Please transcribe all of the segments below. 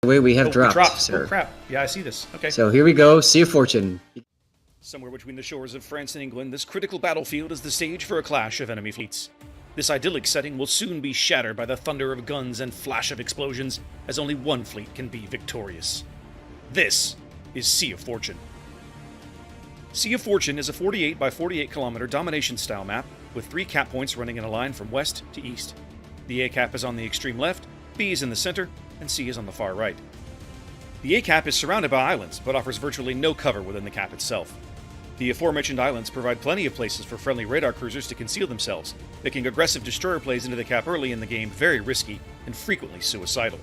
way, we have We dropped, sir. Oh, crap. Yeah, I see this. Okay. So here we go. Sea of Fortune. Somewhere between the shores of France and England, this critical battlefield is the stage for a clash of enemy fleets. This idyllic setting will soon be shattered by the thunder of guns and flash of explosions, as only one fleet can be victorious. This is Sea of Fortune. Sea of Fortune is a 48 by 48 kilometer domination-style map with 3 cap points running in a line from west to east. The A cap is on the extreme left, B is in the center, and C is on the far right. The A cap is surrounded by islands, but offers virtually no cover within the cap itself. The aforementioned islands provide plenty of places for friendly radar cruisers to conceal themselves, making aggressive destroyer plays into the cap early in the game very risky and frequently suicidal.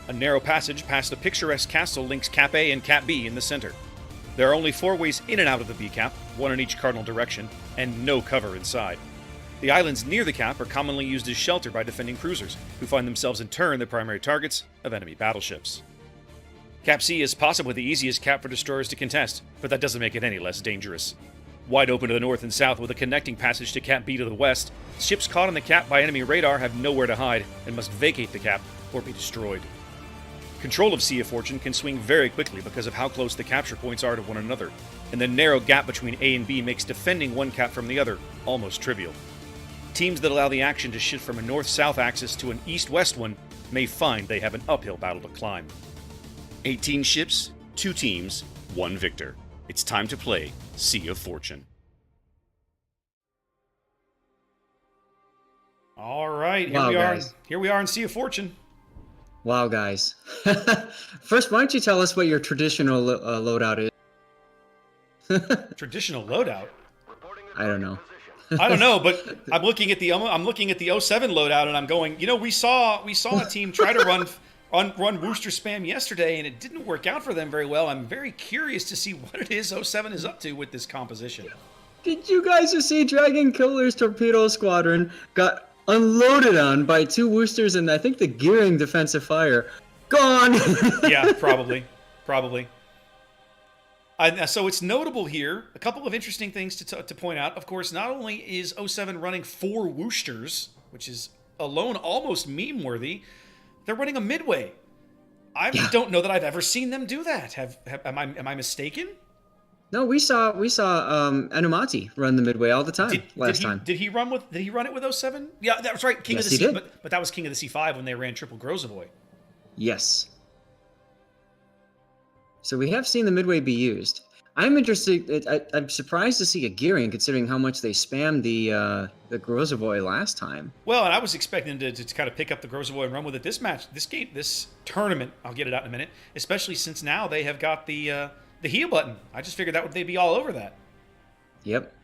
A narrow passage past a picturesque castle links Cap A and Cap B in the center. There are only 4 ways in and out of the B cap, 1 in each cardinal direction, and no cover inside. The islands near the cap are commonly used as shelter by defending cruisers, who find themselves in turn the primary targets of enemy battleships. Cap C is possibly the easiest cap for destroyers to contest, but that doesn't make it any less dangerous. Wide open to the north and south with a connecting passage to Cap B to the west, ships caught on the cap by enemy radar have nowhere to hide and must vacate the cap or be destroyed. Control of Sea of Fortune can swing very quickly because of how close the capture points are to one another, and the narrow gap between A and B makes defending one cap from the other almost trivial. Teams that allow the action to shift from a north-south axis to an east-west one may find they have an uphill battle to climb. 18 ships, 2 teams, 1 victor. It's time to play Sea of Fortune. All right, here we are in Sea of Fortune. Wow, guys. First, why don't you tell us what your traditional loadout is? Traditional loadout? I don't know. I don't know, but I'm looking at the 07 loadout, and I'm going. You know, we saw a team try to run Wooster spam yesterday, and it didn't work out for them very well. I'm very curious to see what it is 07 is up to with this composition. Did you guys just see Dragon Killer's Torpedo Squadron got unloaded on by 2 Woosters and I think the Gearing defensive fire? Gone! Yeah, probably. So it's notable here, a couple of interesting things to point out. Of course, not only is 07 running 4 Woosters, which is alone almost meme-worthy, they're running a midway. I don't know that I've ever seen them do that. Am I mistaken? No, we saw Anumati run the midway all the time last time. Did he run it with 07? Yeah, that was right. King of the Sea, but that was King of the C5 when they ran triple Grozavoy. Yes. So we have seen the midway be used. I'm interested. I'm surprised to see a Gearing, considering how much they spammed the Grozavoy last time. Well, and I was expecting to kind of pick up the Grozavoy and run with it this tournament. I'll get it out in a minute. Especially since now they have got the heal button. I just figured they'd be all over that. Yep.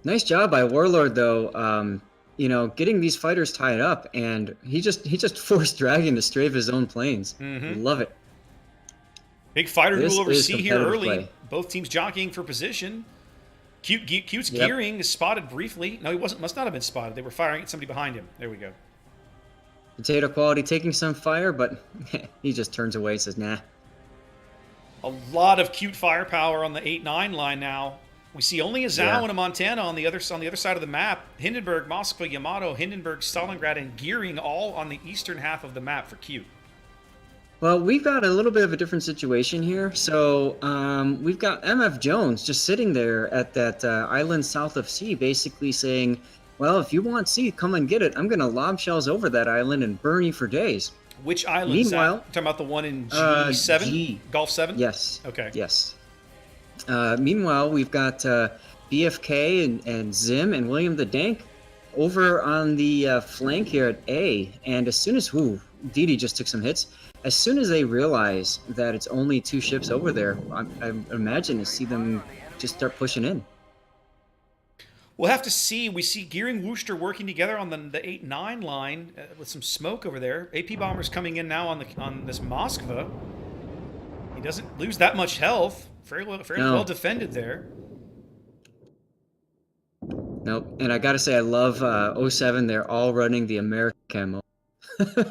Nice job by Warlord, though. Getting these fighters tied up, and he just forced Dragon to strafe his own planes. Mm-hmm. Love it. Big fighter duel over C here early. Play. Both teams jockeying for position. Cute's Gearing is spotted briefly. No, he must not have been spotted. They were firing at somebody behind him. There we go. Potato Quality taking some fire, but he just turns away and says, nah. A lot of Cute firepower on the 8-9 line now. We see only a Zhao and a Montana on the other side of the map. Hindenburg, Moskva, Yamato, Hindenburg, Stalingrad, and Gearing all on the eastern half of the map for Cute. Well, we've got a little bit of a different situation here. So we've got MF Jones just sitting there at that island south of C, basically saying, well, if you want C, come and get it. I'm going to lob shells over that island and burn you for days. Which island is that? You're talking about the one in G7? Gulf 7? Yes. Okay. Yes. Meanwhile, we've got BFK and Zim and William the Dank over on the flank here at A. And as soon as, Didi just took some hits. As soon as they realize that it's only 2 ships over there, I imagine to see them just start pushing in. We'll have to see. We see Gearing Wooster working together on the 8-9 line with some smoke over there. AP Bomber's coming in now on this Moskva. He doesn't lose that much health. Fairly well defended there. Nope. And I got to say, I love 07. They're all running the American camo.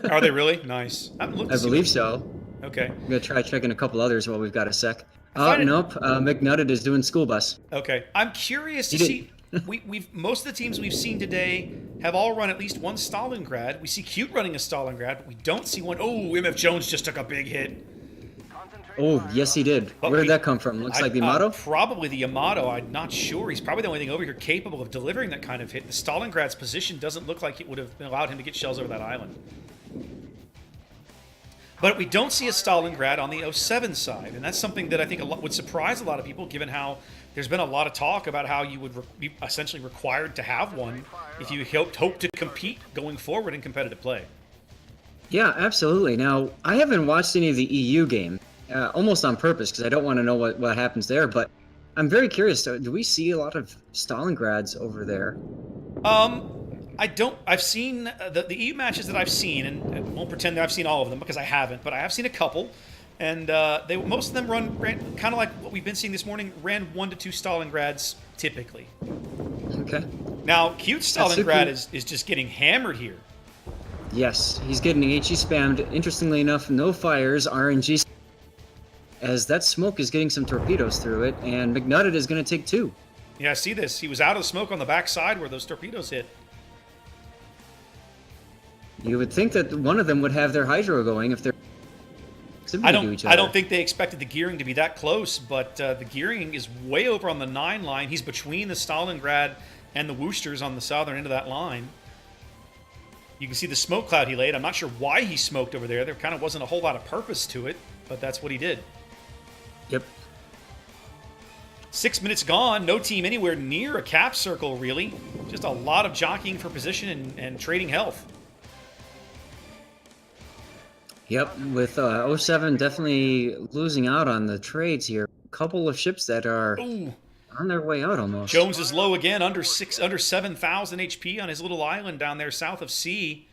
Are they really? Nice. I believe so. Okay. I'm going to try checking a couple others while we've got a sec. Nope. McNutted is doing school bus. Okay. I'm curious to see... we've most of the teams we've seen today have all run at least one Stalingrad. We see Cute running a Stalingrad, but we don't see one. Oh, MF Jones just took a big hit. Oh, yes, he did. But Where did that come from? Looks like the Yamato? Probably the Yamato. I'm not sure. He's probably the only thing over here capable of delivering that kind of hit. The Stalingrad's position doesn't look like it would have allowed him to get shells over that island. But we don't see a Stalingrad on the 07 side, and that's something that I think would surprise a lot of people, given how there's been a lot of talk about how you would be essentially required to have one if you hope to compete going forward in competitive play. Yeah, absolutely. Now, I haven't watched any of the EU game, almost on purpose, because I don't want to know what happens there, but I'm very curious. So, do we see a lot of Stalingrads over there? I don't. I've seen the EU matches that I've seen, and I won't pretend that I've seen all of them because I haven't, but I have seen a couple, and most of them ran kind of like what we've been seeing this morning, ran 1 to 2 Stalingrads typically. Okay. Now, Cute Stalingrad is just getting hammered here. Yes, he's getting HE spammed. Interestingly enough, no fires, RNG, as that smoke is getting some torpedoes through it, and McNutted is going to take 2. Yeah, I see this. He was out of the smoke on the backside where those torpedoes hit. You would think that one of them would have their hydro going if they're similar to each other. I don't think they expected the gearing to be that close, but the gearing is way over on the 9 line. He's between the Stalingrad and the Woosters on the southern end of that line. You can see the smoke cloud he laid. I'm not sure why he smoked over there. There kind of wasn't a whole lot of purpose to it, but that's what he did. Yep. 6 minutes gone. No team anywhere near a cap circle, really. Just a lot of jockeying for position and trading health. Yep, with 07 definitely losing out on the trades here. A couple of ships that are on their way out almost. Jones is low again, under 7,000 HP on his little island down there south of C.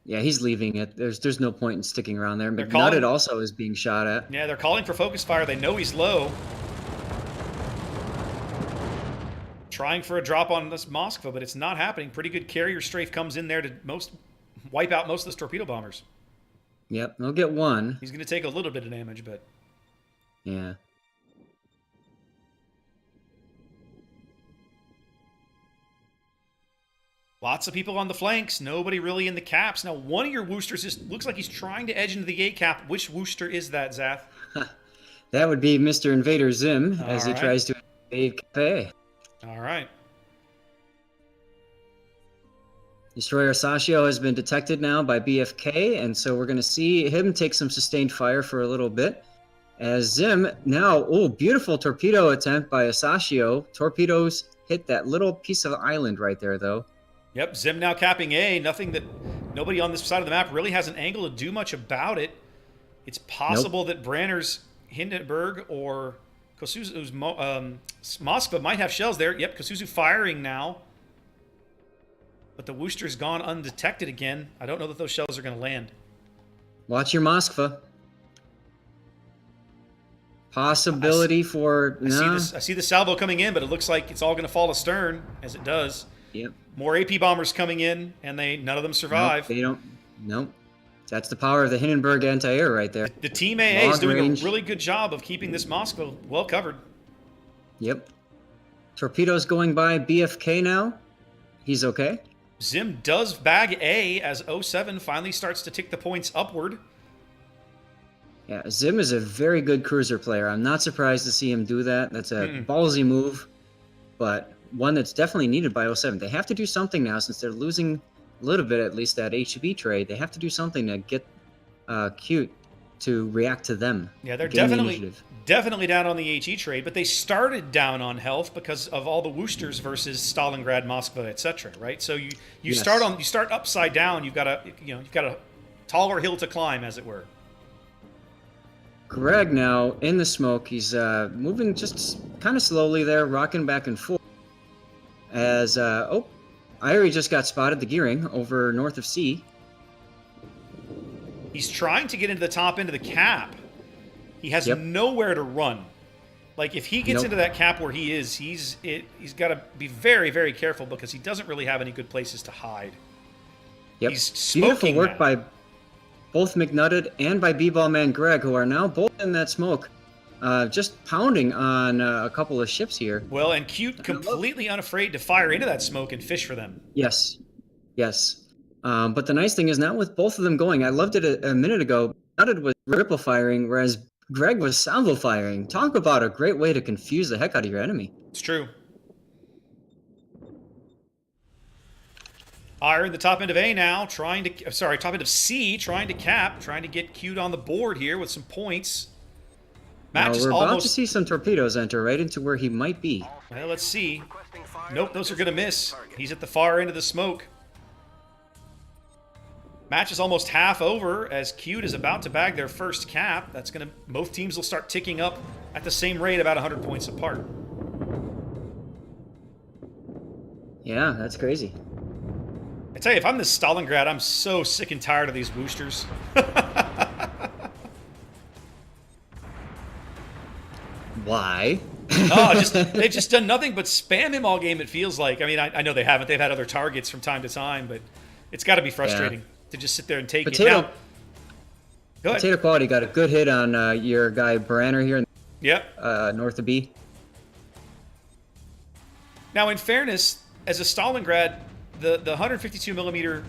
Yeah, he's leaving it. There's no point in sticking around there. McNutted also is being shot at. Yeah, they're calling for focus fire. They know he's low. Trying for a drop on this Moskva, but it's not happening. Pretty good carrier strafe comes in there to wipe out most of those torpedo bombers. Yep, they'll get 1. He's going to take a little bit of damage, but... Yeah. Lots of people on the flanks. Nobody really in the caps. Now, one of your Woosters looks like he's trying to edge into the A cap. Which Wooster is that, Zath? That would be Mr. Invader Zim as he tries to invade Cafe. All right. Destroyer Sashio has been detected now by BFK, and so we're going to see him take some sustained fire for a little bit. As Zim now, beautiful torpedo attempt by Sashio. Torpedoes hit that little piece of island right there, though. Yep, Zim now capping A. Nobody on this side of the map really has an angle to do much about it. It's possible that Branner's Hindenburg or Kosuzu's Moskva might have shells there. Yep, Kosuzu firing now. But the Wooster's gone undetected again. I don't know that those shells are going to land. Watch your Moskva. Possibility for... I see the salvo coming in, but it looks like it's all going to fall astern, as it does. Yep. More AP bombers coming in, and none of them survive. Nope, they don't. Nope. That's the power of the Hindenburg anti-air right there. The Team AA is doing a really good job of keeping this Moskva well covered. Yep. Torpedoes going by BFK now. He's okay. Zim does bag A as 07 finally starts to tick the points upward. Yeah, Zim is a very good cruiser player. I'm not surprised to see him do that. That's a ballsy move, but one that's definitely needed by 07. They have to do something now since they're losing a little bit, at least, that HB trade. They have to do something to get Cute to react to them. Yeah, they're definitely down on the HE trade, but they started down on health because of all the Woosters versus Stalingrad, Moskva, etc. Right? So you start upside down. You've got a taller hill to climb, as it were. Greg now in the smoke. He's moving just kind of slowly there, rocking back and forth. As Irie just got spotted, the gearing over north of C. He's trying to get into the top end of the cap. He has nowhere to run. Like, if he gets into that cap where he is, he's got to be very, very careful because he doesn't really have any good places to hide. Yep. He's smoking. Beautiful work by both McNutted and by B-Ball Man Greg, who are now both in that smoke. just pounding on a couple of ships here. Well, and Cute completely unafraid to fire into that smoke and fish for them. Yes, yes. But the nice thing is now with both of them going, I loved it a minute ago. Started with ripple firing, whereas Greg was salvo firing. Talk about a great way to confuse the heck out of your enemy. It's true. Iron, the top end of A now, top end of C, trying to cap, trying to get Cute on the board here with some points. Now we're about to see some torpedoes enter right into where he might be. Well, let's see. Nope, those are going to miss. He's at the far end of the smoke. Match is almost half over as Cute is about to bag their first cap. That's going to... Both teams will start ticking up at the same rate, about 100 points apart. Yeah, that's crazy. I tell you, if I'm the Stalingrad, I'm so sick and tired of these boosters. Why? They've just done nothing but spam him all game, it feels like. I mean, I know they haven't. They've had other targets from time to time, but it's got to be frustrating to just sit there and take it. Now, go ahead. Potato Quality got a good hit on your guy Branner here north of B. Now, in fairness, as a Stalingrad, the 152 millimeter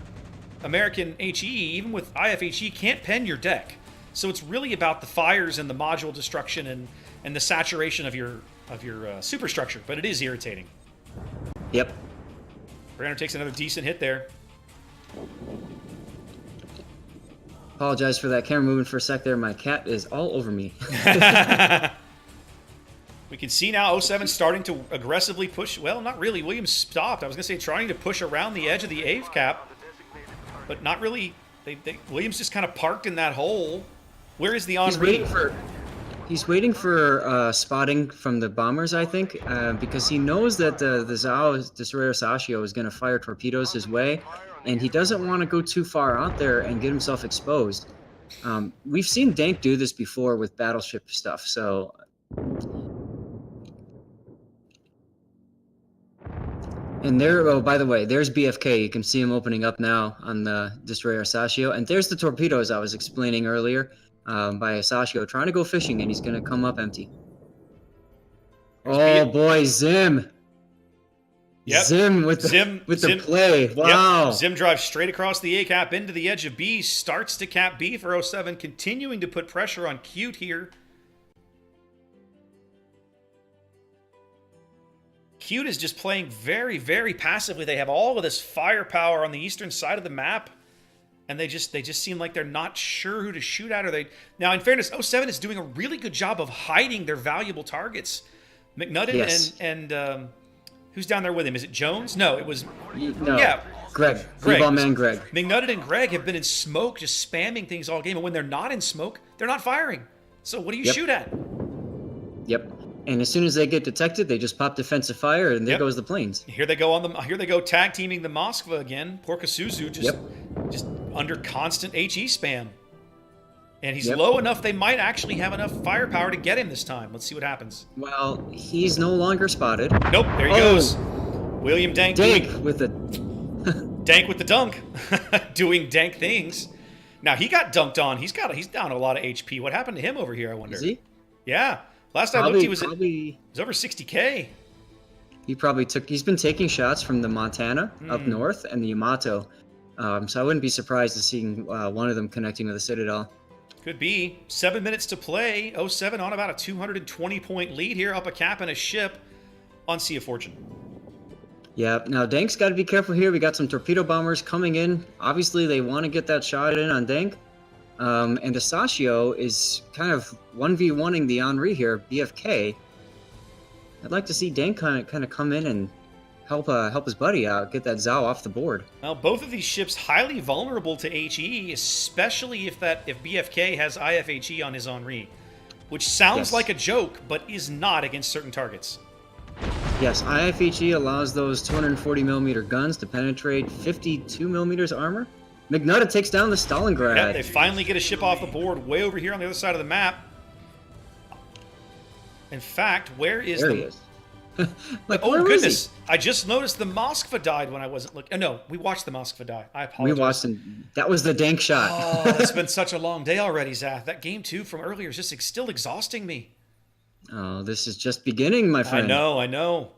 American HE, even with IFHE, can't pen your deck. So it's really about the fires and the module destruction and the saturation of your superstructure. But it is irritating. Yep. Branner takes another decent hit there. Apologize for that camera moving for a sec there. My cat is all over me. We can see now 07 starting to aggressively push. Well, not really. Williams stopped. I was going to say trying to push around the edge of the AVE cap, but not really. Williams just kind of parked in that hole. Where is the Henri? He's waiting for spotting from the bombers, I think, because he knows that the Zao destroyer Sashio is going to fire torpedoes his way, and he doesn't want to go too far out there and get himself exposed. We've seen Dank do this before with battleship stuff, so... And there, oh, by the way, there's BFK. You can see him opening up now on the destroyer Sashio. And there's the torpedoes I was explaining earlier by Sashio, trying to go fishing, and he's going to come up empty. Oh, boy, Zim. Yep. Zim with the play. Wow. Yep. Zim drives straight across the A cap into the edge of B, starts to cap B for 07, continuing to put pressure on Cute here. Cute is just playing very, very passively. They have all of this firepower on the eastern side of the map, and they just seem like they're not sure who to shoot at. Now, in fairness, 07 is doing a really good job of hiding their valuable targets. McNutton and who's down there with him? Is it Jones? No, it was... No. Yeah. Greg. Ball man Greg. McNutton and Greg have been in smoke, just spamming things all game, and when they're not in smoke, they're not firing. So what do you shoot at? Yep. And as soon as they get detected, they just pop defensive fire, and there goes the planes. Here they go tag teaming the Moskva again. Porkasuzu just under constant HE spam. And he's low enough they might actually have enough firepower to get him this time. Let's see what happens. Well, he's no longer spotted. Nope, there he goes. William Dank with the Dank with the dunk. Doing Dank things. Now he got dunked on. He's down a lot of HP. What happened to him over here, I wonder? Is he? Yeah. Last I looked, he was over 60K. He's been taking shots from the Montana up north and the Yamato. So I wouldn't be surprised to seeing one of them connecting with the Citadel. Could be. 7 minutes to play. 07 on about a 220-point lead here, up a cap and a ship on Sea of Fortune. Yeah, now Dank's got to be careful here. We got some torpedo bombers coming in. Obviously, they want to get that shot in on Dank. And the Sashio is kind of 1v1ing the Henri here, BFK. I'd like to see Dank kind of come in and help his buddy out, get that Zao off the board. Well, both of these ships highly vulnerable to HE, especially if BFK has IFHE on his Henri, which sounds like a joke, but is not against certain targets. Yes, IFHE allows those 240mm guns to penetrate 52mm armor. McNutton takes down the Stalingrad. Yeah, they finally get a ship off the board way over here on the other side of the map. In fact, where is there he is. Oh, goodness. I just noticed the Moskva died when I wasn't looking. No, we watched the Moskva die. I apologize. We watched him. That was the Dank shot. Oh, it's been such a long day already, Zath. That game 2 from earlier is just still exhausting me. Oh, this is just beginning, my friend. I know.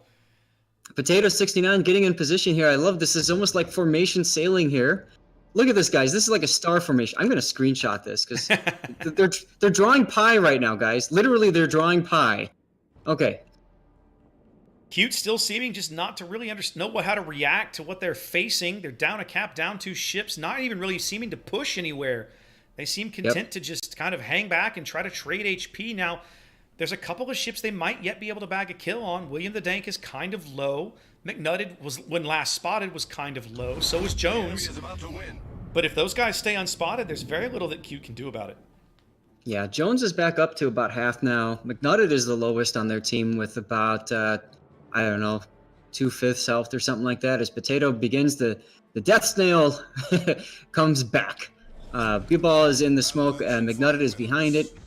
Potato 69 getting in position here. I love this. It's almost like formation sailing here. Look at this, guys. This is like a star formation. I'm going to screenshot this because they're drawing pie right now, guys. Literally, they're drawing pie. Okay. Cute still seeming just not to really know how to react to what they're facing. They're down a cap, down 2 ships, not even really seeming to push anywhere. They seem content to just kind of hang back and try to trade HP. Now, there's a couple of ships they might yet be able to bag a kill on. William the Dank is kind of low. McNutted was, when last spotted, was kind of low. So is Jones. But if those guys stay unspotted, there's very little that Cute can do about it. Yeah, Jones is back up to about half now. McNutted is the lowest on their team with about, I don't know, 2/5 health or something like that. As Potato begins the death snail comes back. B-Ball is in the smoke, and McNutted is behind it.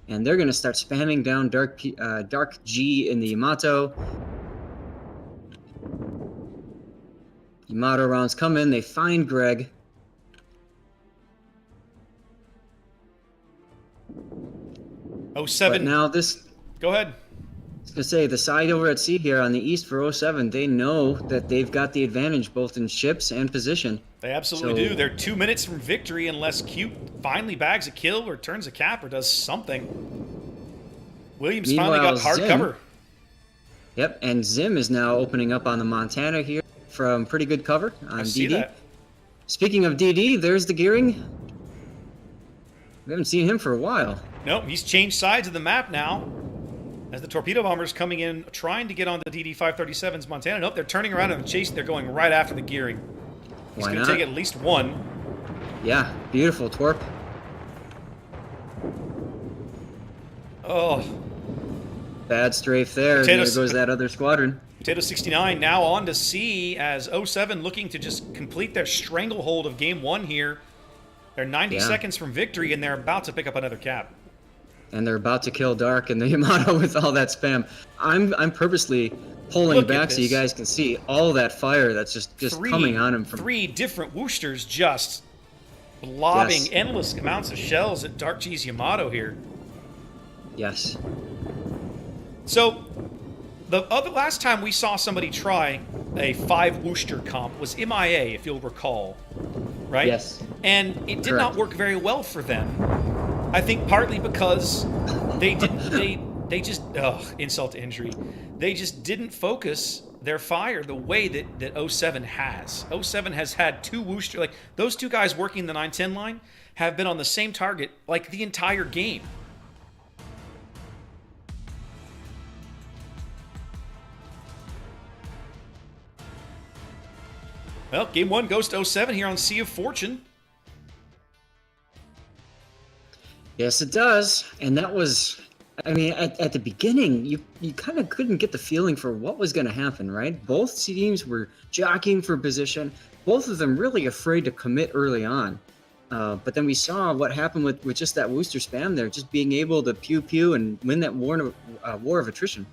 And they're going to start spamming down Dark G in the Yamato. Yamato rounds come in. They find Greg. Oh, 07. But now this... Go ahead. I was going to say, the side over at sea here on the east for 07, they know that they've got the advantage both in ships and position. They absolutely do. They're 2 minutes from victory unless Cute finally bags a kill or turns a cap or does something. Williams finally got hard cover. Yep, and Zim is now opening up on the Montana here from pretty good cover on DD. See that. Speaking of DD, there's the gearing. We haven't seen him for a while. Nope, he's changed sides of the map now. As the torpedo bombers coming in, trying to get on the DD-537's Montana. Nope, they're turning around and chasing. They're going right after the gearing. He's going to take at least one. Yeah, beautiful torp. Oh. Bad strafe there. There goes that other squadron. Potato 69 now on to sea as 07 looking to just complete their stranglehold of game 1 here. They're 90 seconds from victory, and they're about to pick up another cap. And they're about to kill Dark and the Yamato with all that spam. I'm purposely pulling back so you guys can see all that fire that's just coming on him from 3 different Woosters just lobbing endless amounts of shells at Dark G's Yamato here. Yes. So the last time we saw somebody try a 5 Wooster comp was MIA, if you'll recall, right? Yes. And it did not work very well for them. I think partly because they didn't, they just, insult to injury. They just didn't focus their fire the way that 07 has. 07 has had 2 Wooster, like those 2 guys working the 9-10 line have been on the same target like the entire game. Well, game 1 goes to 07 here on Sea of Fortune. Yes, it does. And that was, I mean, at the beginning, you kind of couldn't get the feeling for what was going to happen, right? Both teams were jockeying for position. Both of them really afraid to commit early on. But then we saw what happened with just that Wooster spam there, just being able to pew-pew and win that war of attrition.